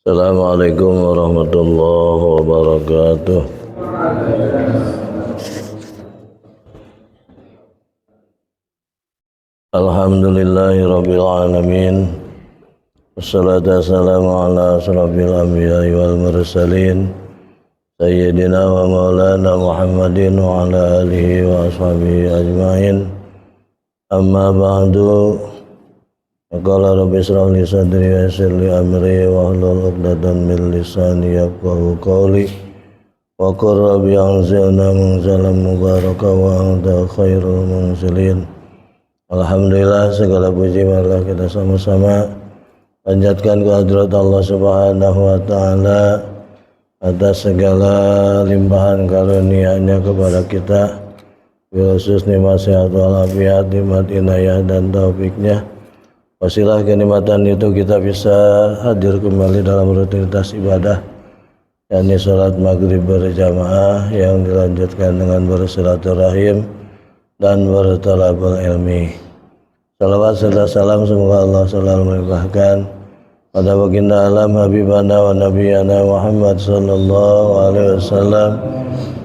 Assalamualaikum warahmatullahi wabarakatuh. Alhamdulillahi rabbil alamin. Wassalatu wassalamu ala asrafil anbiya'i wal mursalin Sayyidina wa maulana Muhammadin wa ala alihi wa ashabihi ajma'in. Amma ba'du. Qala rabbi israh li sadri wa yassir li amri wa hlul 'uqdatam min lisani yafqahu qawli. Wa qur rabbi anzilna munzalan mubaraka wa anta khairul munzilin. Alhamdulillah, segala puji marilah kita sama-sama panjatkan kehadirat Allah Subhanahu wa taala atas segala limpahan karunia-Nya kepada kita, khusus nikmat sehat walafiat, nikmat inayah dan taufiknya. Wasilah kenikmatan itu kita bisa hadir kembali dalam rutinitas ibadah, yakni sholat maghrib berjamaah yang dilanjutkan dengan bersilaturahim dan bertalabul ilmi. Salawat serta salam semoga Allah selalu melimpahkan pada baginda alam habibana wa nabiyana Muhammad sallallahu alaihi wasallam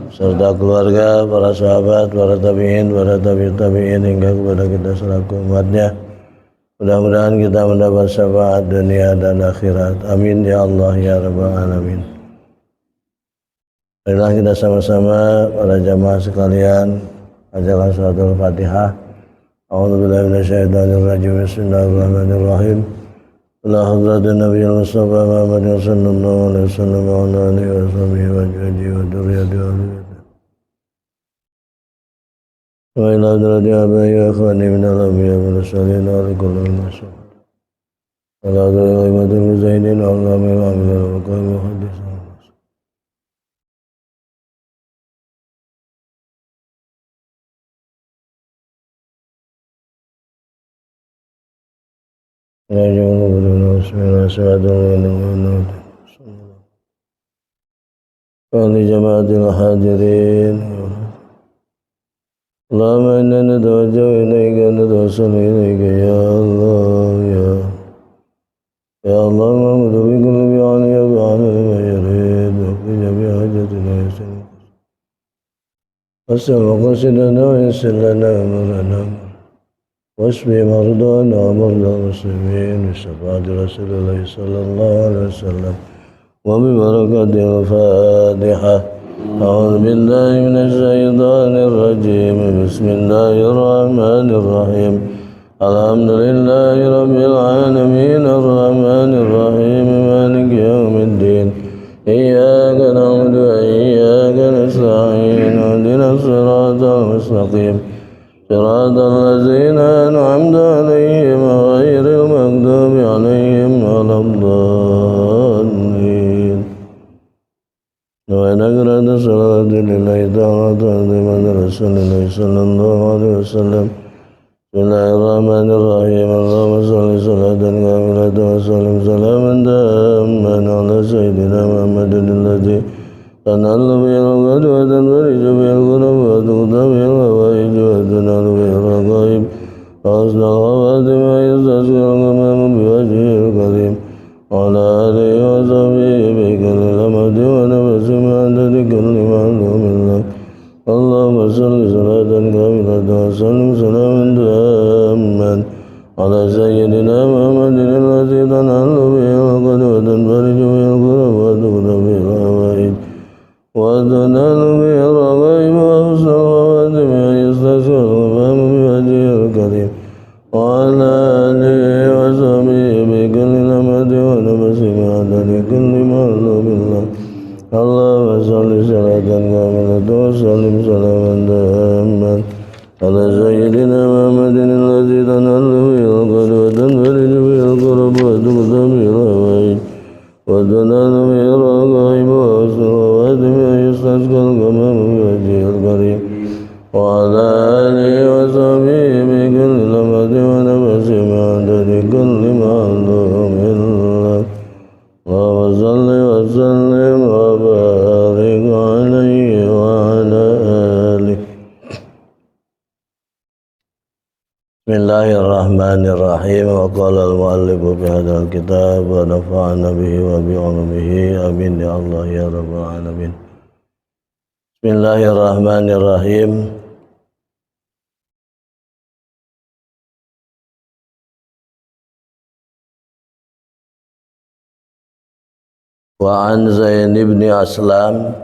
serta keluarga, para sahabat, para tabi'in, para tabi'in hingga kepada kita selaku umatnya. Mudah-mudahan kita mendapat syafaat dunia dan akhirat. Amin ya Allah ya rabbal alamin. Marilah kita sama-sama para jamaah sekalian bacakan suratul Fatihah. A'udzubillahi minasyaitonir rajim. Bismillahirrahmanirrahim. Ila hadratin Nabiyil Mustafa Muhammadin sallallahu alaihi wasallam wa ala alihi wa sahbihi wa ajma'i wa dzurriyyatihi wa ila hadrati abai wa ikhwani minal anbiya'i wal mursalin wa likulli masyhur. Ala hadratil imatil mujahidin wa al-amil amil wa qaim hadis. Ya jalla bismillahirrahmanirrahim. Wa li jamaatil hadirin. Allahumma inna natawajjahu ilayka natawassalu ilayka ya Allah ya Allah ma'budu bi kulli bi'ani ya bi'ani ma yurid wa qina bi hajatina yasin wassalam qasidana wa yassir lana amrana wasfi mardana wa marda muslimin bi syafaati Rasulillah sallallahu alaihi wasallam wa bi barakatil Fatihah. أعوذ بالله من الشيطان الرجيم. بسم الله الرحمن الرحيم. الحمد لله رب العالمين الرحمن الرحيم مالك يوم الدين إياك نعبد وإياك نستعين اهدنا الصراط المستقيم صراط الذين أنعمت عليهم غير المغضوب عليهم ولا الضالين. ونقرأ الصلاة لله تعالى تعظيما لرسول الله صلى الله عليه وسلم. بسم الله الرحمن الرحيم. اللهم صل صلاة كاملة وسلم سلاما تاما على سيدنا محمد الذي تنال به العقد وتنفرج به الكرب وتقضى به الحوائج وتنال به الرغائب وحسن الخواتم ويستسقي الغمام بوجهه الكريم وعلى آله وصحبه بكل لمحة ونفس عدد كل معلوم لك. اللهم صل صلاة كاملة وسلم سلاما تاما على سيدنا محمد الذي تنال به العقد وتنفرج به الكرب وتقضى به الحوائج وتنال به الرغائب وحسن الخواتم ويستسقي الغمام بوجهه الكريم وعلى آله وصحبه بكل لمحة ونفس عدد كل معلوم لك. اللهم صل صلاة كاملة وسلم سلاما تاما على سيدنا محمد الذي تنال به العقد وتنفرج به الكرب وتقضى به الحوائج وتنال به الرغائب وحسن الخواتم ويستسقى الغمام بوجهه الكريم وعلى آله وصحبه بكل لمحة ونفس عدد كل معلوم لك. اللهم صل وسلم وبارك عليه وعلى آله. Bismillahirrahmanirrahim. Wa qala al-muallifu fi hadzal kitab wa nafa'ana bihi wa bi 'ulumihi amin ya Allah ya rabbal alamin. Bismillahirrahmanirrahim. Wa an Zain ibn Aslam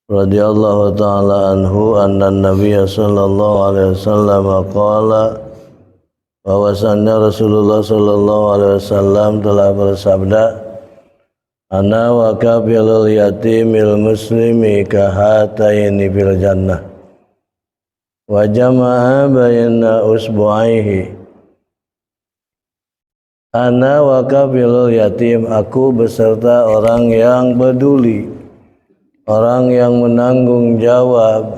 radhiyallahu ta'ala anhu anna Nabiy sallallahu alaihi wasallam qala, bahwasannya Rasulullah sallallahu alaihi wasallam telah bersabda, ana wa kafilul yatimil muslimi kahataini fil jannah wa jama'a baina usbu'aihi. Ana wa kafilul yatim, aku beserta orang yang peduli, orang yang menanggung jawab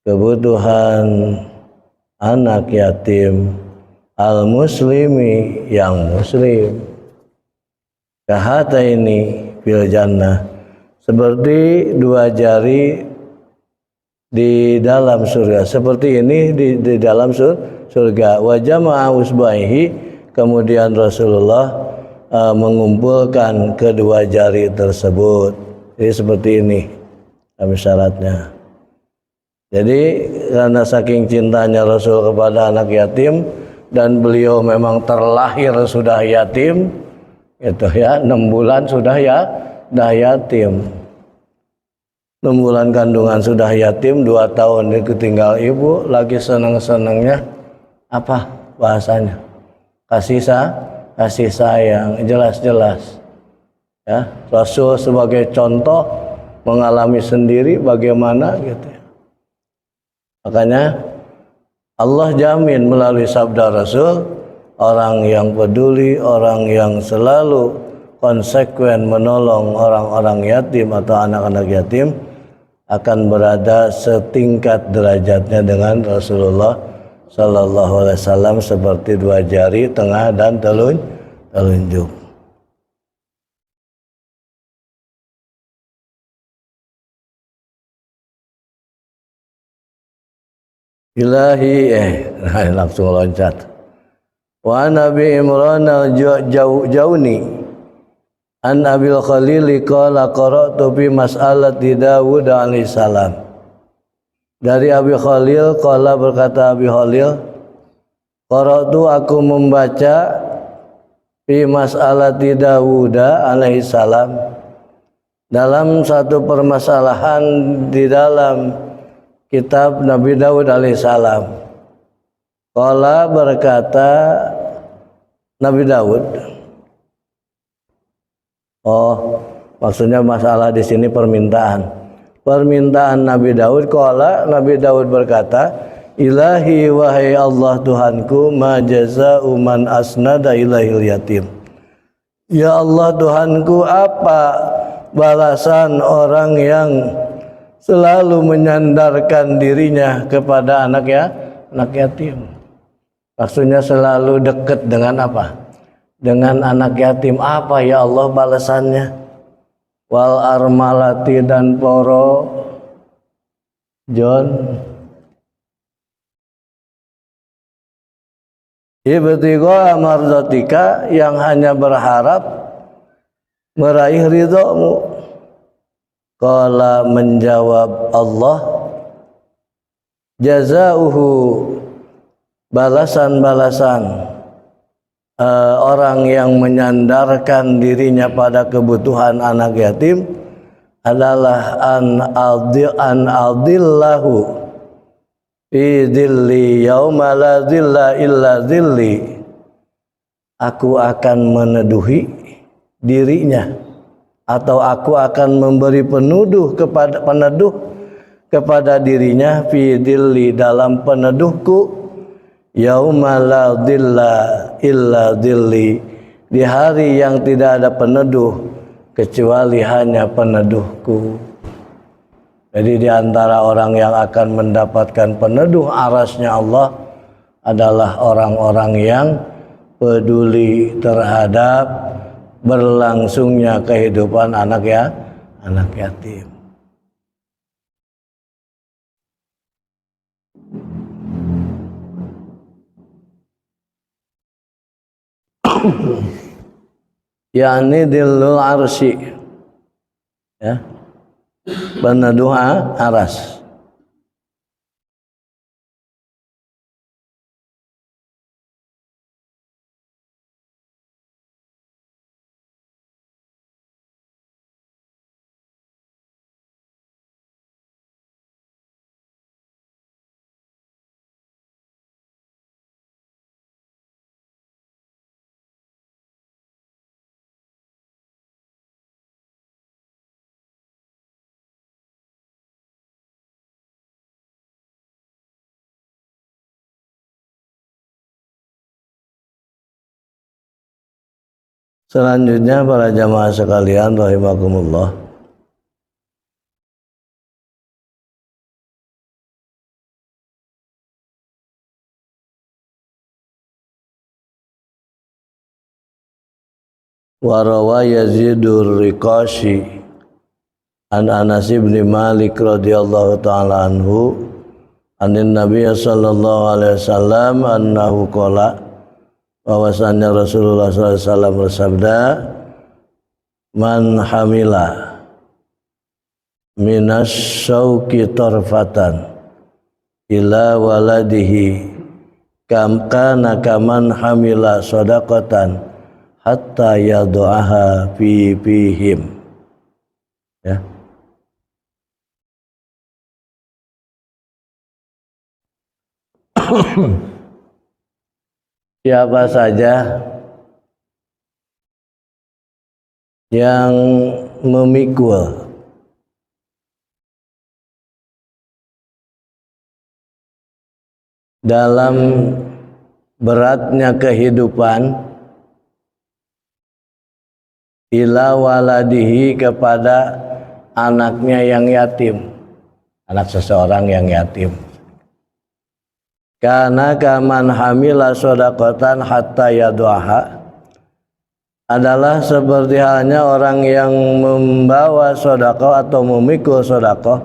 kebutuhan anak yatim, al-muslimi, yang muslim, kahata ini fil jannah, seperti dua jari di dalam surga, seperti ini di dalam surga. Wa jama'a usbaihi, kemudian Rasulullah mengumpulkan kedua jari tersebut. Jadi seperti ini kami syaratnya. Jadi karena saking cintanya Rasul kepada anak yatim, dan beliau memang terlahir sudah yatim, gitu ya, 6 bulan sudah yatim, 6 bulan kandungan sudah yatim, 2 tahun dia ketinggal ibu, lagi senang-senangnya apa bahasanya, kasih sayang, jelas-jelas. Ya, Rasul sebagai contoh mengalami sendiri bagaimana gitu ya. Makanya Allah jamin melalui sabda Rasul, orang yang peduli, orang yang selalu konsekuen menolong orang-orang yatim atau anak-anak yatim akan berada setingkat derajatnya dengan Rasulullah sallallahu alaihi wasallam, seperti dua jari tengah dan telunjuk. Ilahi langsung loncat. Wa Nabi Imran al-Jawni an Abil Khalil qala qara'tu fi mas'alati Dawud alaihi salam. Dari Abi Khalil qala, berkata Abi Khalil, qara'tu, aku membaca, fi mas'alati Dawud alaihi salam, dalam satu permasalahan di dalam kitab Nabi Daud alaihissalam. Qala, berkata Nabi Daud. Maksudnya masalah di sini permintaan Nabi Daud. Qala, Nabi Daud berkata, Ilahi, wahai Allah Tuhanku, ma jaza'u man asnada ilahil yatim. Ya Allah Tuhanku, apa balasan orang yang selalu menyandarkan dirinya kepada anak yatim. Maksudnya selalu dekat dengan apa? Dengan anak yatim. Apa ya Allah balasannya? Wal armalati, dan poro John. Ibtigha marzatika, yang hanya berharap meraih ridhamu. Qala, menjawab Allah, jazauhu, balasan-balasan orang yang menyandarkan dirinya pada kebutuhan anak yatim adalah an adillahu fi dhilli yauma la dhilla illa dhilli. Aku akan meneduhi dirinya, atau aku akan memberi peneduh kepada dirinya, fi dhilli, dalam peneduhku, yauma la dhilla illa dhilli, di hari yang tidak ada peneduh kecuali hanya peneduhku. Jadi di antara orang yang akan mendapatkan peneduh arasnya Allah adalah orang-orang yang peduli terhadap berlangsungnya kehidupan anak yatim. yakni dillul arsy, ya, peneduh aras. Selanjutnya para jamaah sekalian rahimakumullah, wa rawa Yazidur Riqashi an Anas bin Malik radhiyallahu taala anhu anin Nabi sallallahu alaihi wasallam annahu qala, bahwasannya Rasulullah sallallahu alaihi wasallam bersabda, man hamila minas syauqi tarfatan ila waladihi kam kana kaman hamila shadaqatan hatta yadu'aha fi fihim, ya. Siapa saja yang memikul dalam beratnya kehidupan ila waladihi, kepada anaknya yang yatim, anak seseorang yang yatim, karena kaman hamila shadaqatan hatta yadu'aha, adalah seperti halnya orang yang membawa sedekah atau memikul sedekah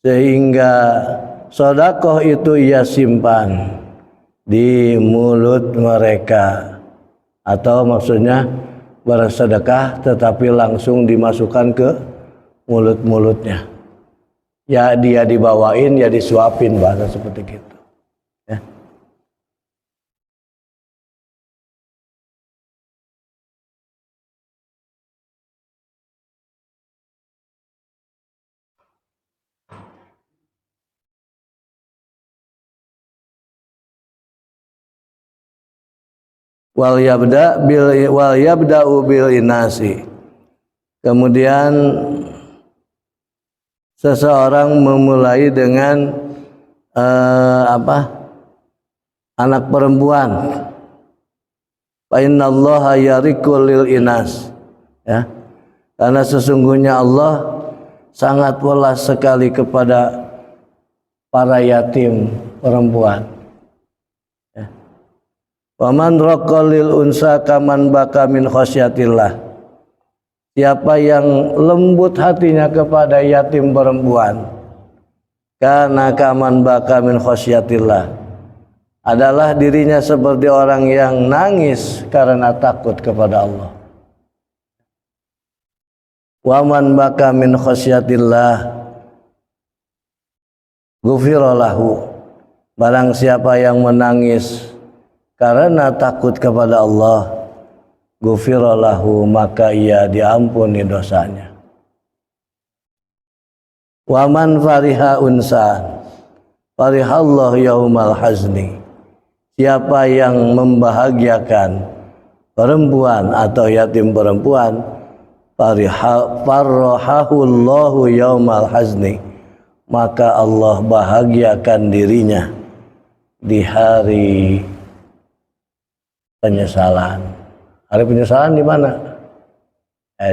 sehingga sedekah itu ia simpan di mulut mereka, atau maksudnya bersedekah tetapi langsung dimasukkan ke mulut-mulutnya, ya, dia dibawain, ya disuapin, bahasa seperti itu, ya. Wal yabda'u bil inasi, kemudian seseorang memulai dengan anak perempuan. Fa innallaha yarikul lil inas, ya, karena sesungguhnya Allah sangat welas sekali kepada para yatim perempuan. Waman raqalil unsa kaman baka min khasyatillah, siapa yang lembut hatinya kepada yatim perempuan, karena kaman baka min khasyatillah, adalah dirinya seperti orang yang nangis karena takut kepada Allah. Waman baka min khasyatillah ghufira lahu, barang siapa yang menangis karena takut kepada Allah, ghufira lahu, maka ia diampuni dosanya. Waman fariha unsan farihallahu yaumal hazni, siapa yang membahagiakan perempuan atau yatim perempuan, farrahahullahu yaumal hazni, maka Allah bahagiakan dirinya di hari penyesalan. Hari penyesalan di mana?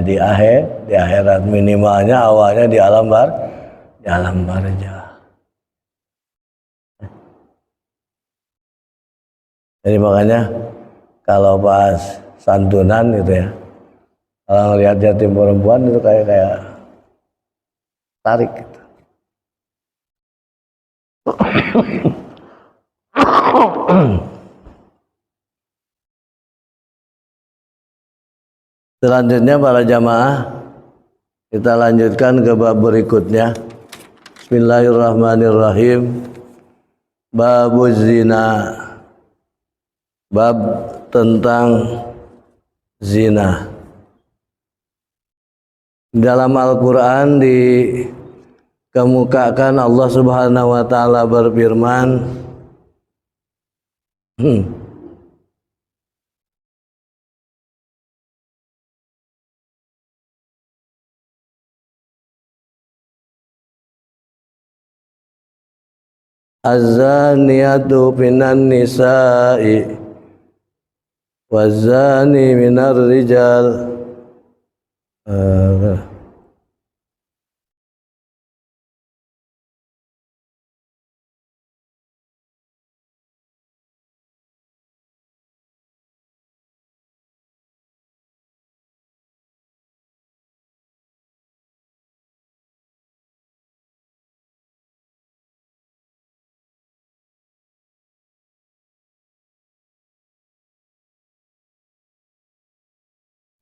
Di akhirat, minimalnya awalnya di alam barzah. Jadi makanya kalau pas santunan gitu ya, kalau ngelihat yatim perempuan itu kayak tarik gitu. Selanjutnya para jamaah, kita lanjutkan ke bab berikutnya. Bismillahirrahmanirrahim. Babuz zina. Bab tentang zina. Dalam Al-Quran dikemukakan Allah Subhanahu wa ta'ala berfirman, Az-zaniyatu minan nisa'i waz-zani minar rijal.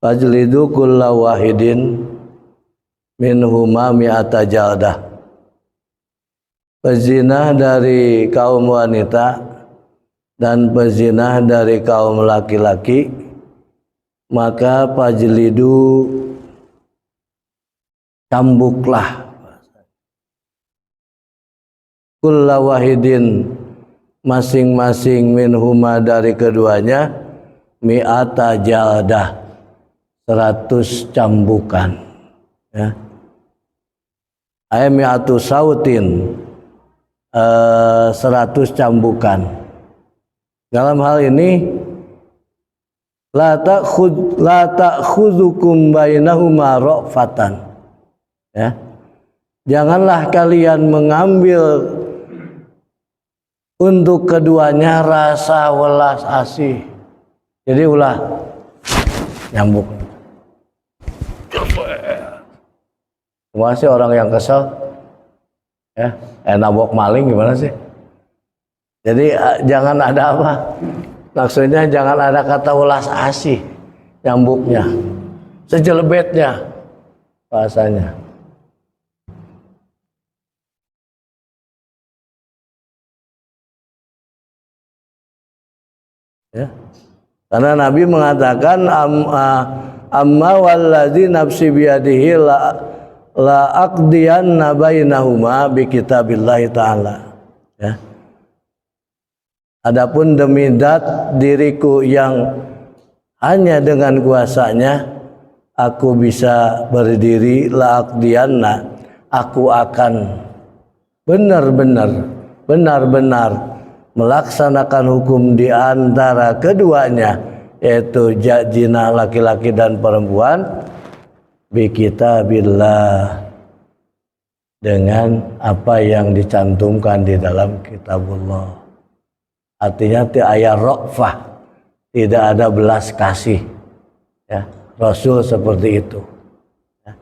Fajlidu kulla wahidin minhuma mi'ata jaldah. Pezinah dari kaum wanita dan pezinah dari kaum laki-laki, maka fajlidu, cambuklah, kulla wahidin, masing-masing, minhuma, dari keduanya, mi'ata jaldah, 100 cambukan, ya. Mi'atu sautin, 100 cambukan. Dalam hal ini la ta'khudhukum bainahuma ra'fatan, ya. Janganlah kalian mengambil untuk keduanya rasa welas asih. Jadi ulah nyambuk. Semua sih orang yang kesel, ya, nabok maling gimana sih? Jadi jangan ada apa, maksudnya jangan ada kata ulas asih, nyambuknya, sejelebetnya bahasanya. Ya, karena Nabi mengatakan amma wallazi nafsi biyadihi la aqdiyanna bainahuma bi kitabillahi ta'ala, ya. Adapun demi zat diriku yang hanya dengan kuasanya aku bisa berdiri, la aqdiyanna, aku akan benar-benar melaksanakan hukum di antara keduanya, yaitu zina laki-laki dan perempuan, bi kitabillah, dengan apa yang dicantumkan di dalam kitabullah. Artinya ayat ra'fah, tidak ada belas kasih, ya. Rasul seperti itu, ya.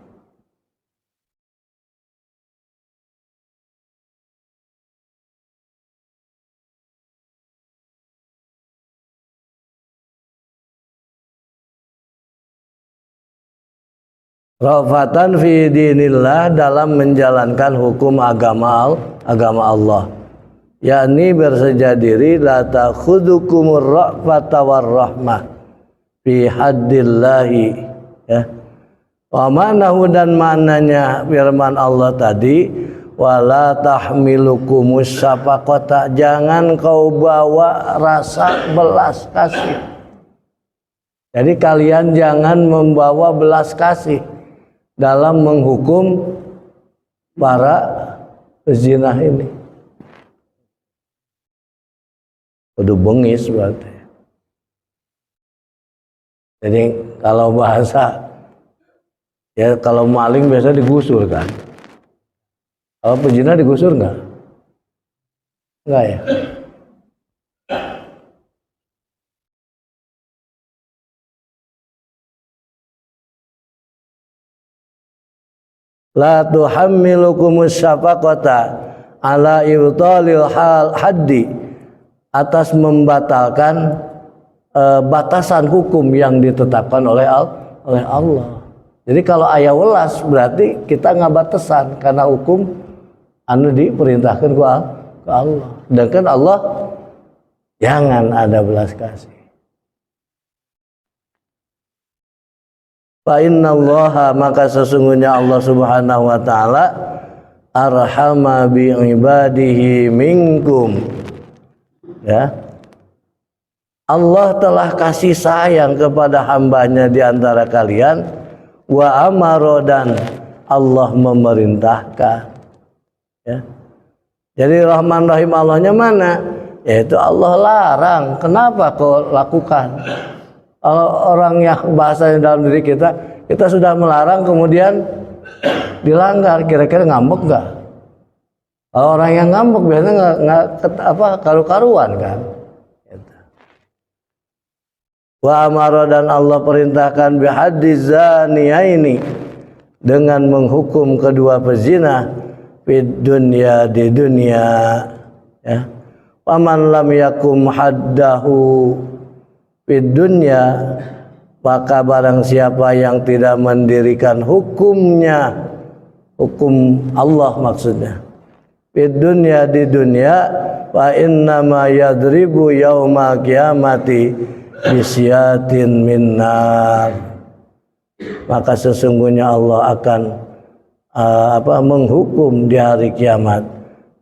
Ra'fatan fi dinillah, dalam menjalankan hukum agama Allah, yakni bersedia diri, la ta'khudhukumur ra'fata war rahmah fi haddillahi, ya. Wa manahu, dan maknanya firman Allah tadi, wala tahmilukumus syafaqata, jangan kau bawa rasa belas kasih. Jadi kalian jangan membawa belas kasih dalam menghukum para pezina ini. Udah bengis berarti. Jadi kalau bahasa, ya, kalau maling biasa digusur kan. Kalau pezina digusur enggak? Enggak, ya. La tuhammilukumus syafaqata ala ibtalil haddi, atas membatalkan batasan hukum yang ditetapkan oleh oleh Allah. Jadi kalau aya welas berarti kita ngabatesan karena hukum anu diperintahkan ku Allah. Sedangkan Allah jangan ada belas kasih. Fa innallaha, maka sesungguhnya Allah Subhanahu wa taala arhama bi ibadihi minkum. Ya. Allah telah kasih sayang kepada hambanya di antara kalian, wa amaro, dan Allah memerintahkan. Ya. Jadi Rahman Rahim Allahnya mana? Yaitu Allah larang. Kenapa kau lakukan? Kalau orang yang bahasanya dalam diri kita, kita sudah melarang kemudian dilanggar, kira-kira ngambek nggak? Kalau orang yang ngambek biasanya nggak karu-karuan kan? Wa amara, dan Allah perintahkan bihaddiz zaniyaini, dengan menghukum kedua pezina fid dunya, di dunia, ya. Paman lam yakum haddahu fid dunya, maka barang siapa yang tidak mendirikan hukumnya, hukum Allah maksudnya, fid dunya, di dunia, fa inna ma yadribu yauma qiyamati bisyatin minnar, maka sesungguhnya Allah akan menghukum di hari kiamat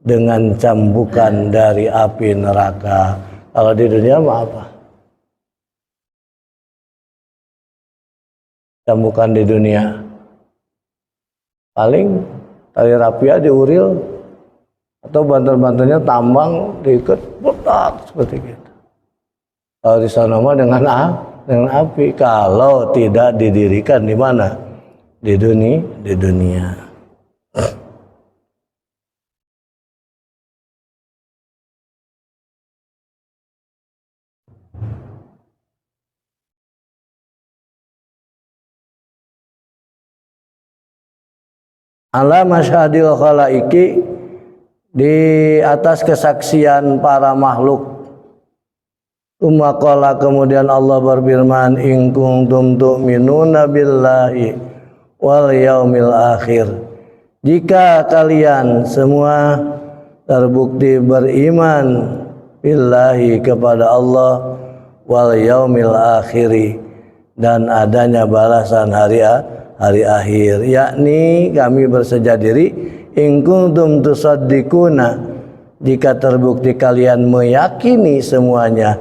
dengan cambukan dari api neraka. Kalau di dunia mah apa? Cambukan di dunia paling tali rapia diuril atau bantal-bantalnya tambang diikat petak seperti itu. Kalau di sana mah dengan api, kalau tidak didirikan di mana? Di dunia. Ala masyhadil khalaiki, di atas kesaksian para makhluk. Qala, kemudian Allah berfirman, in kuntum tu'minuna billahi wal yaumil akhir, jika kalian semua terbukti beriman billahi, kepada Allah, wal yaumil akhiri, dan adanya balasan hari akhir, yakni kami bersedia diri, in kuntum tusaddiquna, jika terbukti kalian meyakini semuanya,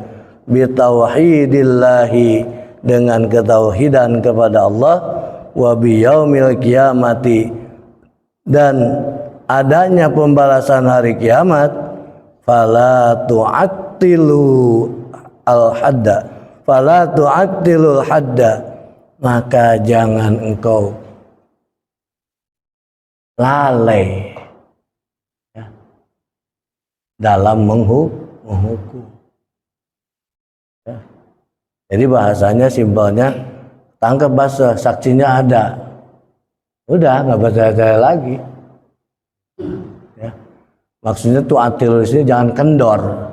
bitauhidillahi, dengan ketauhidan kepada Allah, wa biyaumil qiyamati, dan adanya pembalasan hari kiamat, fala tu'attilu al-hadda, fala tu'attilul hadda, maka jangan engkau lalai, ya, dalam menghukum. Jadi bahasanya simpelnya, tangkap basah, saksinya ada, udah nggak percaya lagi. Ya. Maksudnya tuh atilusnya jangan kendor,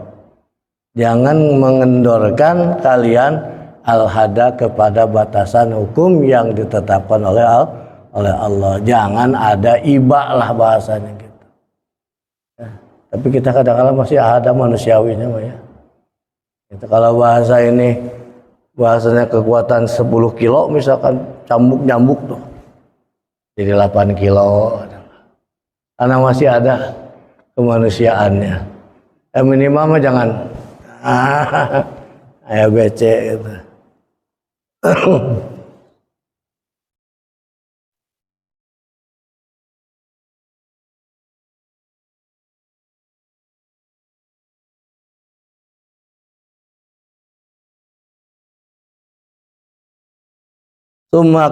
jangan mengendorkan kalian al-hada kepada batasan hukum yang ditetapkan oleh Allah. Jangan ada iba lah bahasanya gitu. Ya. Tapi kita kadang-kadang masih ada manusiawinya, ya. Itu kalau bahasa ini, bahasanya kekuatan 10 kilo misalkan, cambuk-nyambuk tuh jadi 8 kilo, karena masih ada kemanusiaannya. Minimal mah jangan ayo becek gitu.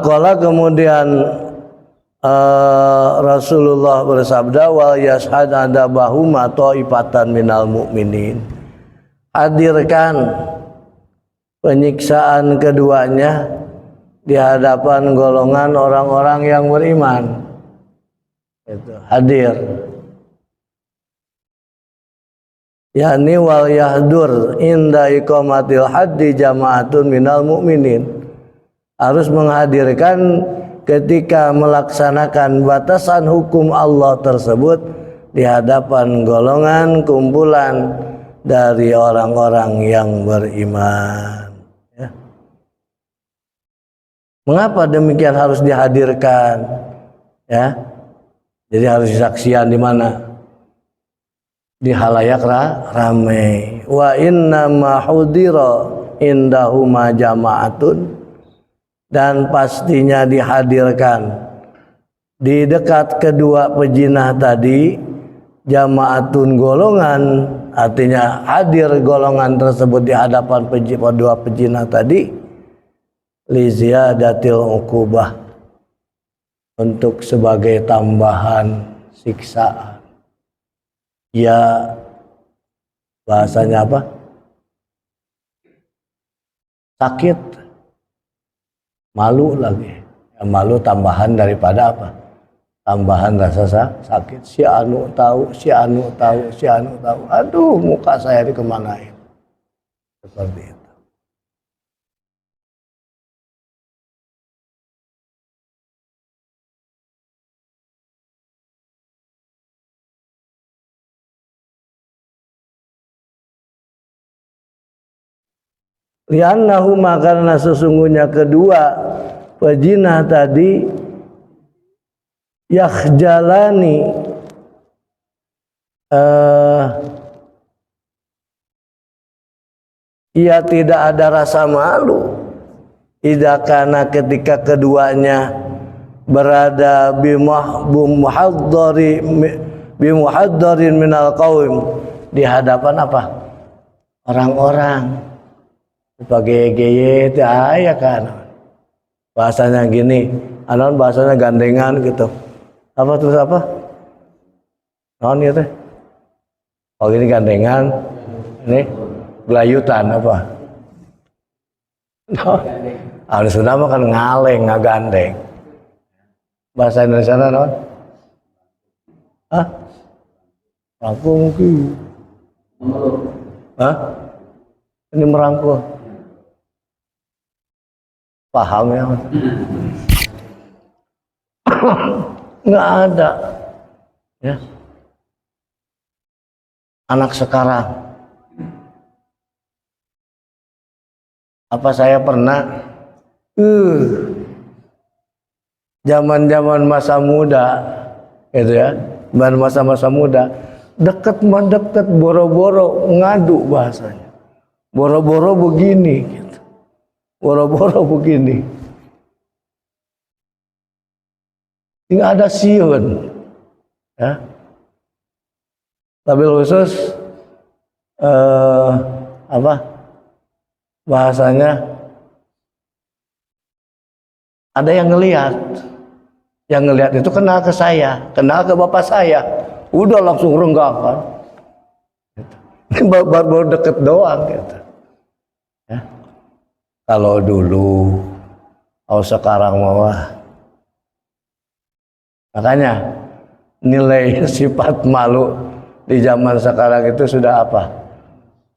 Qala, kemudian Rasulullah bersabda, wal yashhad adabahuma ta'ifatan minal mu'minin, hadirkan penyiksaan keduanya di hadapan golongan orang-orang yang beriman. Itu hadir, yakni wal yahdur inda iqamatil haddi jama'atun minal mu'minin, harus menghadirkan ketika melaksanakan batasan hukum Allah tersebut di hadapan golongan kumpulan dari orang-orang yang beriman. Ya. Mengapa demikian harus dihadirkan? Ya, jadi harus disaksian di mana? Di halayak ramai. Wa inna ma hudira indahuma jama'atun, dan pastinya dihadirkan di dekat kedua pejinah tadi jama'atun golongan, artinya hadir golongan tersebut di hadapan kedua pejinah tadi li ziyadatil uqubah, untuk sebagai tambahan siksaan. Ya, bahasanya apa? Sakit, malu lagi. Ya, malu tambahan daripada apa? Tambahan rasa sakit. Si anu tahu, si anu tahu, si anu tahu. Aduh, muka saya dikemanain. Seperti itu. Li'annahuma, karena sesungguhnya kedua pejinah tadi yakhjalani, ia tidak ada rasa malu idza kana, ketika keduanya berada bimuhaddarin minal qaum, di hadapan apa? Orang-orang. Sebagai geye ya kan, bahasanya gini, anon bahasanya gandengan gitu. Apa terus apa? Non gitu. Oh ini gandengan, ini gelayutan apa? No. Sudah mah kan ngaleng, nggak gandeng. Bahasa Indonesia non? Hah? Rangkul mungkin. Hah? Ini merangkul. Paham ya? Nggak ada. Ya. Anak sekarang. Apa saya pernah? Zaman-zaman masa muda, gitu ya. Masa-masa muda, deket boro-boro ngadu bahasanya. Boro-boro begini, gitu. Boro-boro begini. Nggak ada siun, ya. Tapi khusus apa bahasanya? Ada yang ngelihat itu kenal ke saya, kenal ke bapak saya, udah langsung renggakan. Ini baru deket doang, gitu. Ya. Kalau dulu, sekarang mah, makanya nilai sifat malu di zaman sekarang itu sudah apa?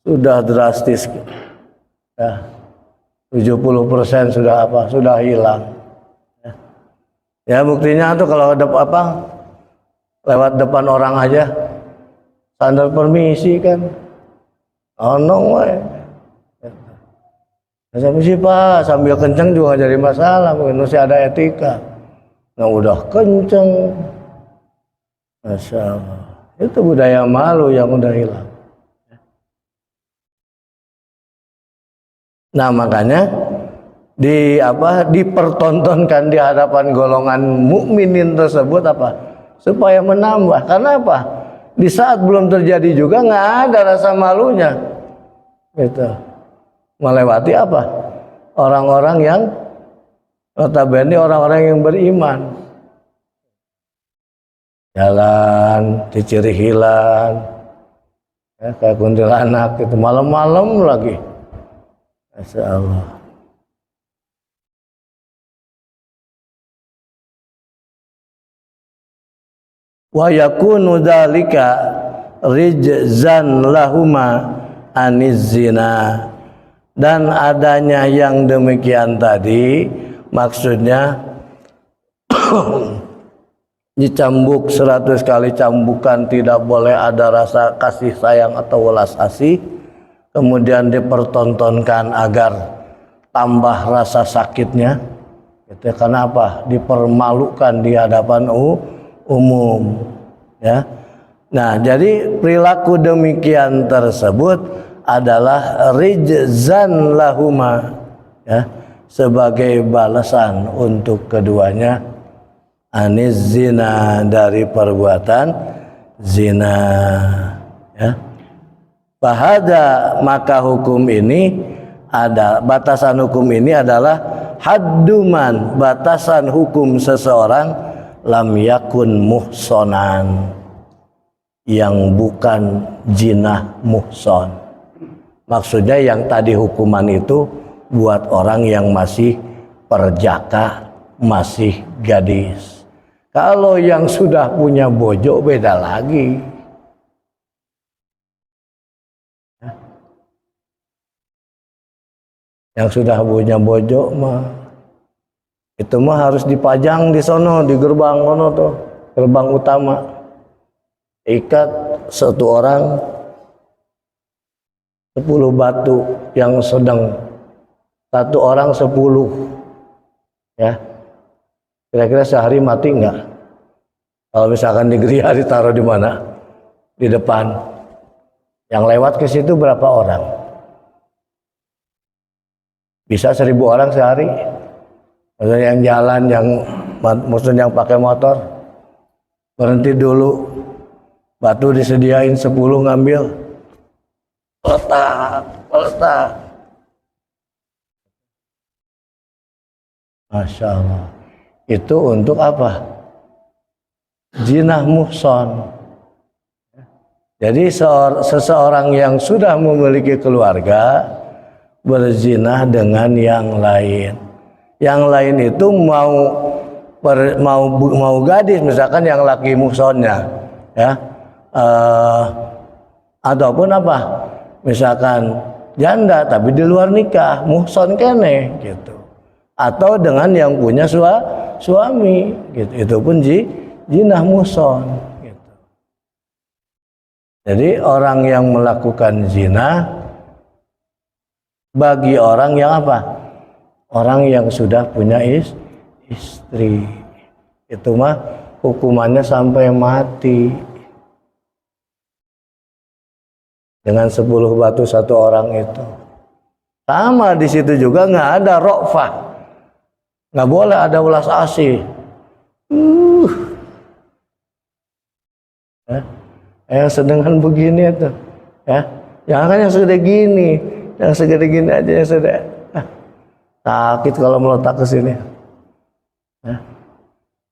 Sudah drastis. Ya, 70% sudah apa? Sudah hilang. Ya buktinya tuh kalau ada apa? Lewat depan orang aja, standar permisi kan, onong wae. Permisi Pak, sambil kenceng juga jadi masalah, mungkin masih ada etika. Nah udah kenceng, Masya Allah. Itu budaya malu yang udah hilang. Nah makanya dipertontonkan di hadapan golongan mukminin tersebut apa? Supaya menambah. Karena apa? Di saat belum terjadi juga nggak ada rasa malunya. Gitu. Melewati apa? Orang-orang yang notabene orang-orang yang beriman. Jalan di Cirihilan, ya, kayak kuntilanak itu malam-malam lagi. Masya Allah. Wa yakunu dzalika rijzan lahuma aniz zina, Dan adanya yang demikian tadi maksudnya dicambuk 100 kali cambukan tidak boleh ada rasa kasih sayang atau welas asih, kemudian dipertontonkan agar tambah rasa sakitnya. Itu kenapa? Dipermalukan di hadapan umum, ya. Nah, jadi perilaku demikian tersebut adalah rijzan lahuma, ya, sebagai balasan untuk keduanya aniz zina, dari perbuatan zina, ya. Bahada, maka hukum ini ada batasan hukum ini adalah hadduman, batasan hukum seseorang lam yakun muhsonan, yang bukan jinah muhson. Maksudnya yang tadi hukuman itu buat orang yang masih perjaka, masih gadis. Kalau yang sudah punya bojo beda lagi. Yang sudah punya bojo mah itu mah harus dipajang di sono, di gerbang sono tuh, gerbang utama. Ikat satu orang 10 batu yang sedang, satu orang 10, ya. Kira-kira sehari mati enggak? Kalau misalkan di geria ditaruh di mana? Di depan. Yang lewat ke situ berapa orang? Bisa 1000 orang sehari. Maksudnya yang jalan, maksudnya yang pakai motor, berhenti dulu, batu disediain 10, ngambil. Letak. Masya Allah. Itu untuk apa? Jinah muhson. Jadi seseorang yang sudah memiliki keluarga berzinah dengan yang lain. Yang lain itu mau gadis, misalkan yang laki muhsonnya, ya, ataupun apa? Misalkan janda tapi di luar nikah, muhson kene gitu. Atau dengan yang punya suami gitu. Itu pun jinah muhson gitu. Jadi orang yang melakukan zina bagi orang yang apa? Orang yang sudah punya istri. Itu mah hukumannya sampai mati. Dengan 10 batu satu orang itu. Sama di situ juga nggak ada rofah, nggak boleh ada ulas asih. Yang sedangkan begini itu, ya, jangan kan yang segede gini, yang segede gini aja yang sudah sakit kalau meletak ke sini.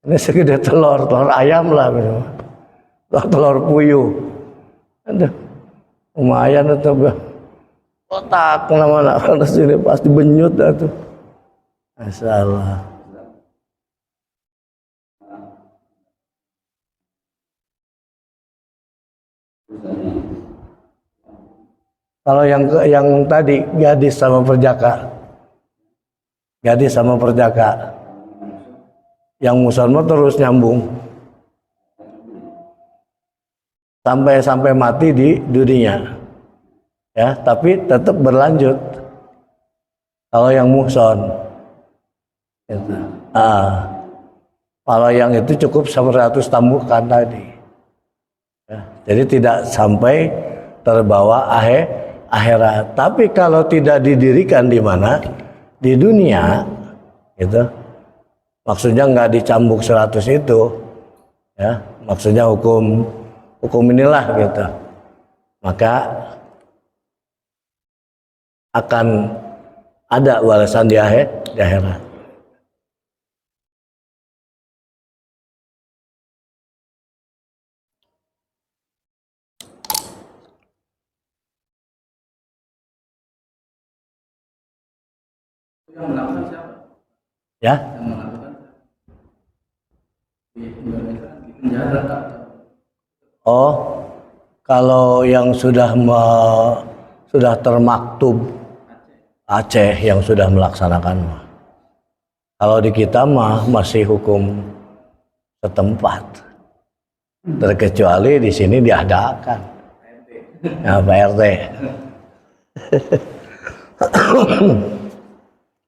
Ini segede telur ayam lah, telur puyuh. Aduh. Lumayan itu otak mana-mana kalau sini pasti benyut dah tuh. Masalah. Kalau yang tadi gadis sama perjaka, yang musalman terus nyambung sampai mati di dunia, ya, tapi tetap berlanjut. Kalau yang muhson, gitu. Kalau yang itu cukup 100 tambukan tadi, ya, jadi tidak sampai terbawa akhirat. Tapi kalau tidak didirikan di mana? Di dunia, gitu. Maksudnya nggak dicambuk 100 itu, ya. Maksudnya hukum inilah gitu. Maka akan ada balasan di akhirat. Yang melakukan siapa? Ya. Yang melakukan di Indonesia di penjara tak? Oh, kalau yang sudah termaktub Aceh yang sudah melaksanakan. Kalau di kita mah masih hukum setempat, terkecuali di sini diadakan. Nah, Pak RT.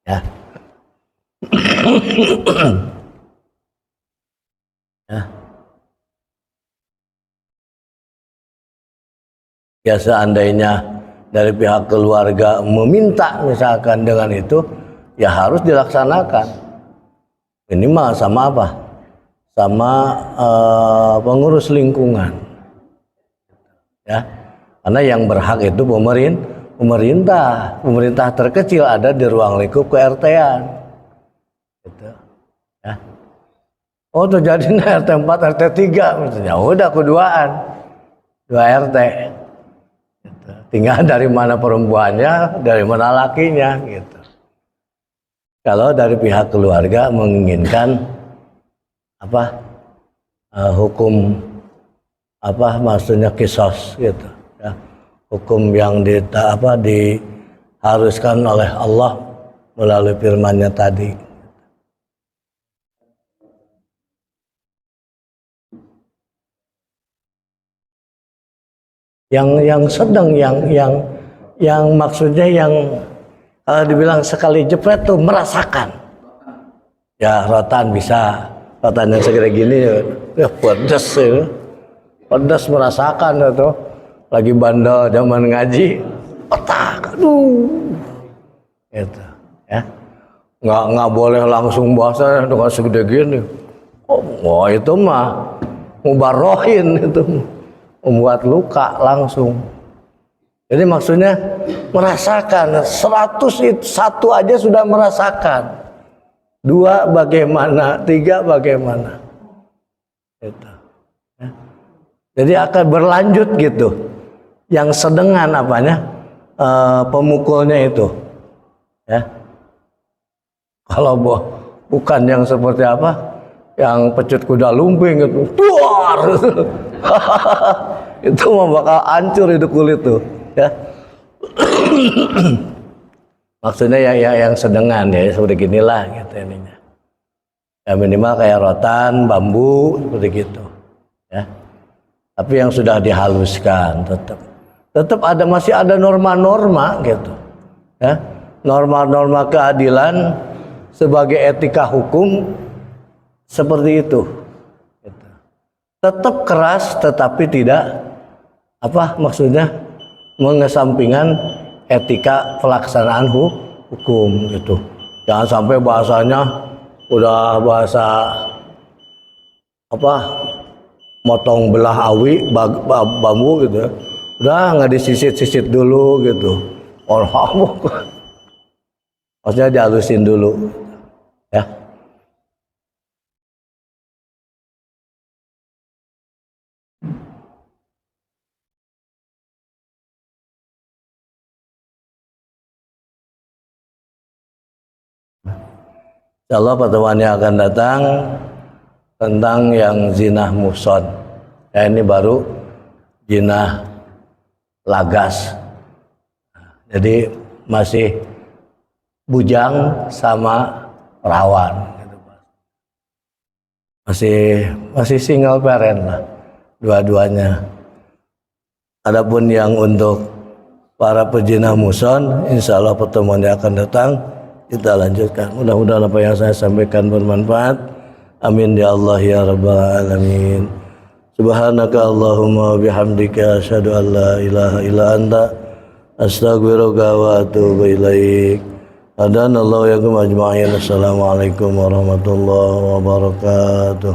Ya. Ya. Ya seandainya dari pihak keluarga meminta misalkan dengan itu, ya harus dilaksanakan. Ini mah sama apa? Sama pengurus lingkungan. Ya. Karena yang berhak itu pemerintah. Pemerintah terkecil ada di ruang lingkup ke-RT-an. Gitu. Ya. Oh terjadi RT 4, RT 3 misalnya. Udah keduaan. 2 RT. Gitu. Tinggal dari mana perempuannya, dari mana lakinya gitu. Kalau dari pihak keluarga menginginkan hukum maksudnya kisos gitu ya. Hukum yang diharuskan oleh Allah melalui firman-Nya tadi. Yang sedang yang maksudnya yang dibilang sekali jepret tuh merasakan. Ya rotan bisa, rotan yang segede gini ya pedas ya. Pedas merasakan tuh. Lagi bandel zaman ngaji, otak, aduh. Gitu, ya. Nggak boleh langsung bahasa dengan segede gini. Oh itu mah mubarohin itu. Membuat luka langsung. Jadi maksudnya merasakan 101 aja sudah merasakan. 2 bagaimana, 3 bagaimana. Gitu. Ya. Jadi akan berlanjut gitu. Yang sedengan pemukulnya itu. Ya. Kalau bukan yang seperti yang pecut kuda lumping itu. Duar. Itu mah bakal hancur itu kulit tuh. Ya. Maksudnya yang sedengan ya seperti ginilah gitu ininya. Ya minimal kayak rotan, bambu seperti gitu. Ya. Tapi yang sudah dihaluskan tetap masih ada norma-norma gitu. Ya. Norma-norma keadilan sebagai etika hukum seperti itu. Gitu. Tetap keras tetapi tidak maksudnya mengesampingkan etika pelaksanaan hukum gitu. Jangan sampai bahasanya udah bahasa motong belah awi bambu gitu ya. Udah nggak disisit-sisit dulu gitu. Maksudnya dihalusin dulu ya. Insyaallah pertemuan yang akan datang tentang yang zinah muhson. Ya, ini baru zinah lagas. Jadi masih bujang sama perawan. Masih single parent lah dua-duanya. Adapun yang untuk para pejinah muhson, insyaallah pertemuan yang akan datang kita lanjutkan. Mudah-mudahan apa yang saya sampaikan bermanfaat. Amin ya Allah ya rabbal alamin. Subhanaka Allahumma bihamdika asyhadu an la ilaha illa anta astaghfiruka wa atubu ilaik. Hadanallahu ya kum ajma'in. Assalamualaikum warahmatullahi wabarakatuh.